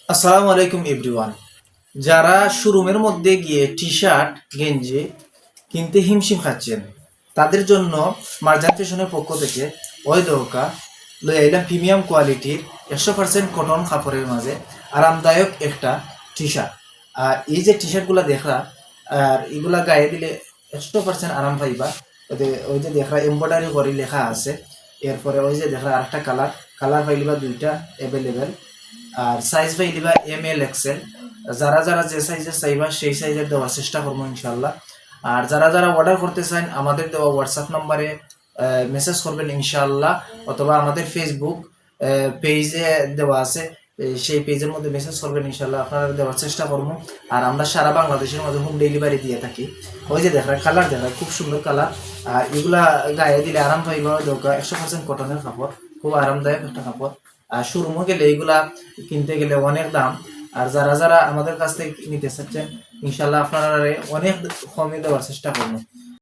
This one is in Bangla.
আসসালামু আলাইকুম এভরিওয়ান। যারা শোরুমের মধ্যে গিয়ে টি শার্ট গেঞ্জি কিনতে হিমশিম খাচ্ছেন, তাদের জন্য মার্জান ফ্যাশনের পক্ষ থেকে ওই দৌকা লই আইলাম প্রিমিয়াম কোয়ালিটির 100% কটন কাপড়ের মাঝে আরামদায়ক একটা টি শার্ট। আর এই যে টি শার্টগুলো দেখরা, আর এগুলা গায়ে দিলে 100% আরাম পাইবা। ওই যে দেখরা এমব্রয়ডারি করে লেখা আছে। এরপরে ওই যে দেখরা আরেকটা কালার কালার পাইলিবা দুইটা অ্যাভেলেবেল। আর সাইজ পাইলিবা ML XL। যারা যারা যে সাইজের চাইবা সেই সাইজের দেওয়ার চেষ্টা করবো ইনশাল্লাহ। আর যারা যারা অর্ডার করতে চান আমাদের দেওয়া হোয়াটসঅ্যাপ নাম্বারে মেসেজ করবেন ইনশাল্লাহ, অথবা আমাদের ফেসবুক পেজে দেওয়া আছে, সেই পেজের মধ্যে মেসেজ করবেন ইনশাল্লাহ, আপনারা দেওয়ার চেষ্টা করবো। আর আমরা সারা বাংলাদেশের মধ্যে হোম ডেলিভারি দিয়ে থাকি। ওই যে দেখা কালার দেখা খুব সুন্দর কালার। আর এগুলা গায়ে দিলে আরাম পাইবা। দরকার 100% কটনের কাপড়, খুব আরামদায়ক একটা কাপড়। আর শোরুমে গেলে এগুলা কিনতে গেলে অনেক দাম। আর যারা যারা আমাদের কাছ থেকে নিতে চাচ্ছেন ইনশাল্লাহ আপনারা অনেক কমে দেওয়ার চেষ্টা করবো।